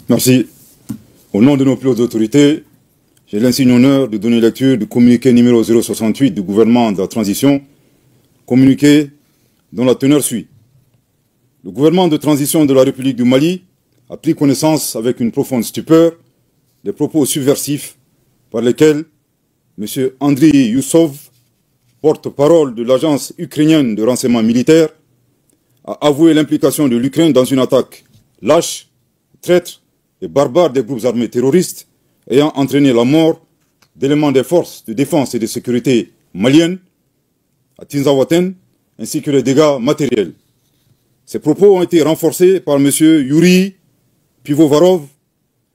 Merci. Au nom de nos plus hautes autorités, j'ai l'insigne honneur de donner lecture du communiqué numéro 068 du gouvernement de la transition, communiqué dont la teneur suit. Le gouvernement de transition de la République du Mali a pris connaissance avec une profonde stupeur des propos subversifs par lesquels M. Andriy Youssov, porte-parole de l'agence ukrainienne de renseignement militaire, a avoué l'implication de l'Ukraine dans une attaque lâche, traître et barbare des groupes armés terroristes ayant entraîné la mort d'éléments des forces de défense et de sécurité maliennes à Tinzaouaten, ainsi que les dégâts matériels. Ces propos ont été renforcés par M. Yuri Pivovarov,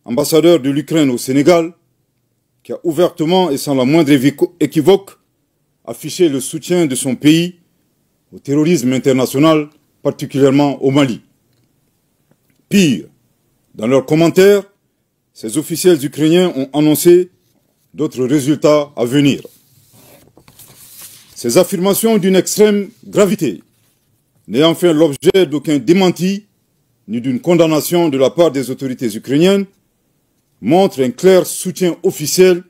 ambassadeur de l'Ukraine au Sénégal, qui a ouvertement et sans la moindre équivoque affiché le soutien de son pays au terrorisme international, particulièrement au Mali. Pire, dans leurs commentaires, ces officiels ukrainiens ont annoncé d'autres résultats à venir. Ces affirmations d'une extrême gravité, n'ayant fait l'objet d'aucun démenti ni d'une condamnation de la part des autorités ukrainiennes, montrent un clair soutien officiel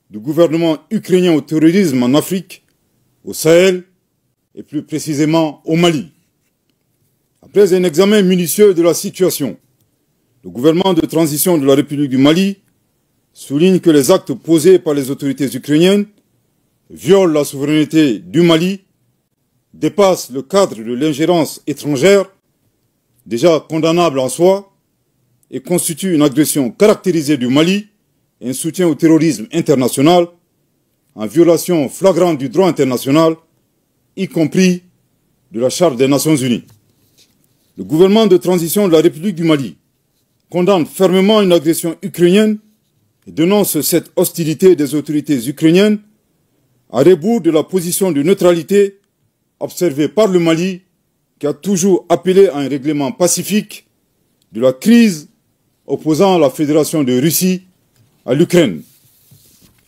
du gouvernement ukrainien au terrorisme en Afrique, au Sahel et plus précisément au Mali. Après un examen minutieux de la situation, le gouvernement de transition de la République du Mali souligne que les actes posés par les autorités ukrainiennes violent la souveraineté du Mali, dépassent le cadre de l'ingérence étrangère, déjà condamnable en soi, et constituent une agression caractérisée du Mali et un soutien au terrorisme international, en violation flagrante du droit international, y compris de la Charte des Nations Unies. Le gouvernement de transition de la République du Mali condamne fermement une agression ukrainienne et dénonce cette hostilité des autorités ukrainiennes à rebours de la position de neutralité observée par le Mali, qui a toujours appelé à un règlement pacifique de la crise opposant la Fédération de Russie à l'Ukraine.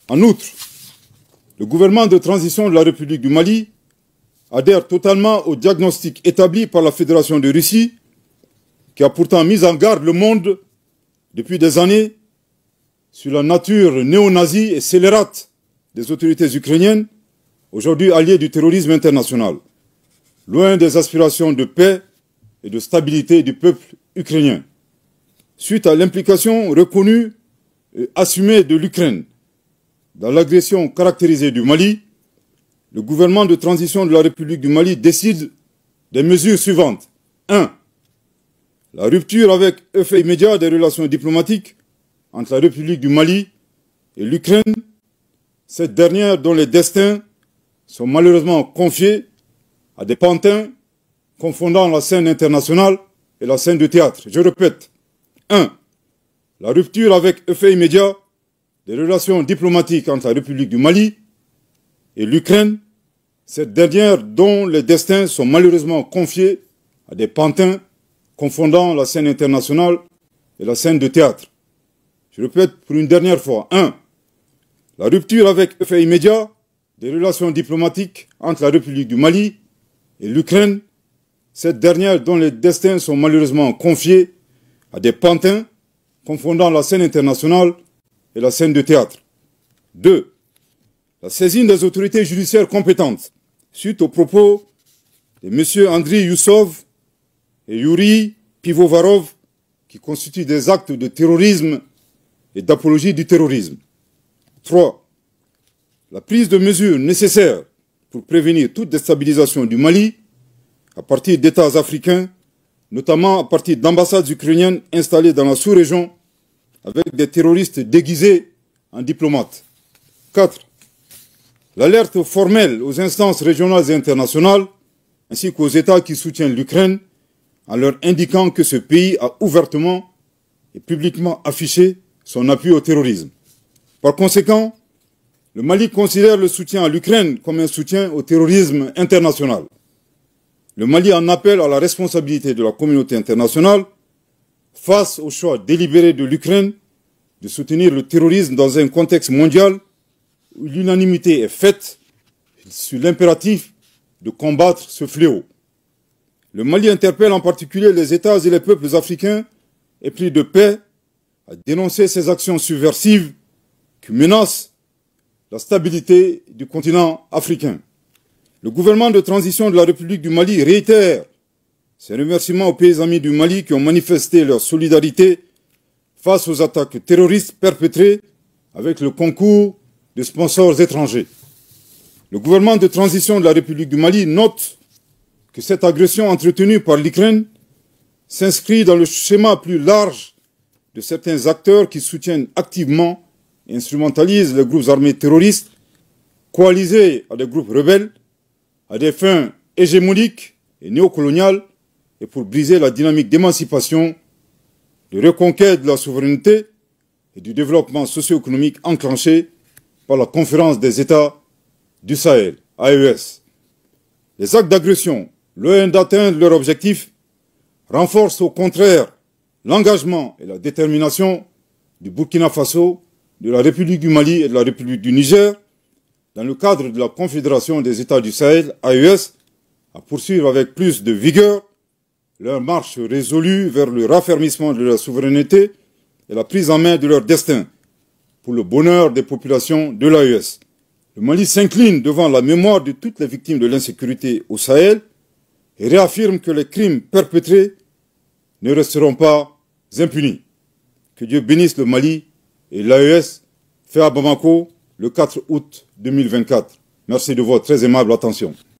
En outre, le gouvernement de transition de la République du Mali adhère totalement au diagnostic établi par la Fédération de Russie, qui a pourtant mis en garde le monde depuis des années sur la nature néo-nazie et scélérate des autorités ukrainiennes, aujourd'hui alliées du terrorisme international, loin des aspirations de paix et de stabilité du peuple ukrainien. Suite à l'implication reconnue et assumée de l'Ukraine dans l'agression caractérisée du Mali, le gouvernement de transition de la République du Mali décide des mesures suivantes. 1. La rupture avec effet immédiat des relations diplomatiques entre la République du Mali et l'Ukraine, cette dernière dont les destins sont malheureusement confiés à des pantins confondant la scène internationale et la scène de théâtre. Je répète. 1. La rupture avec effet immédiat des relations diplomatiques entre la République du Mali et l'Ukraine, cette dernière dont les destins sont malheureusement confiés à des pantins confondant la scène internationale et la scène de théâtre. Je répète pour une dernière fois. 1. La rupture avec effet immédiat des relations diplomatiques entre la République du Mali et l'Ukraine, cette dernière dont les destins sont malheureusement confiés à des pantins confondant la scène internationale et la scène de théâtre. 2. La saisine des autorités judiciaires compétentes suite aux propos de M. Andriy Youssov et Yuri Pivovarov qui constituent des actes de terrorisme et d'apologie du terrorisme. 3. La prise de mesures nécessaires pour prévenir toute déstabilisation du Mali à partir d'États africains, notamment à partir d'ambassades ukrainiennes installées dans la sous-région avec des terroristes déguisés en diplomates. 4. L'alerte formelle aux instances régionales et internationales, ainsi qu'aux États qui soutiennent l'Ukraine, en leur indiquant que ce pays a ouvertement et publiquement affiché son appui au terrorisme. Par conséquent, le Mali considère le soutien à l'Ukraine comme un soutien au terrorisme international. Le Mali en appelle à la responsabilité de la communauté internationale face au choix délibéré de l'Ukraine de soutenir le terrorisme dans un contexte mondial où l'unanimité est faite sur l'impératif de combattre ce fléau. Le Mali interpelle en particulier les États et les peuples africains épris de paix a dénoncé ces actions subversives qui menacent la stabilité du continent africain. Le gouvernement de transition de la République du Mali réitère ses remerciements aux pays amis du Mali qui ont manifesté leur solidarité face aux attaques terroristes perpétrées avec le concours de sponsors étrangers. Le gouvernement de transition de la République du Mali note que cette agression entretenue par l'Ukraine s'inscrit dans le schéma plus large de certains acteurs qui soutiennent activement et instrumentalisent les groupes armés terroristes, coalisés à des groupes rebelles, à des fins hégémoniques et néocoloniales, et pour briser la dynamique d'émancipation, de reconquête de la souveraineté et du développement socio-économique enclenché par la Conférence des États du Sahel, AES. Les actes d'agression, loin d'atteindre leur objectif, renforcent au contraire l'engagement et la détermination du Burkina Faso, de la République du Mali et de la République du Niger, dans le cadre de la Confédération des États du Sahel, AES, à poursuivre avec plus de vigueur leur marche résolue vers le raffermissement de leur souveraineté et la prise en main de leur destin, pour le bonheur des populations de l'AES. Le Mali s'incline devant la mémoire de toutes les victimes de l'insécurité au Sahel et réaffirme que les crimes perpétrés ne resteront pas impunis. Que Dieu bénisse le Mali et l'AES, fait à Bamako le 4 août 2024. Merci de votre très aimable attention.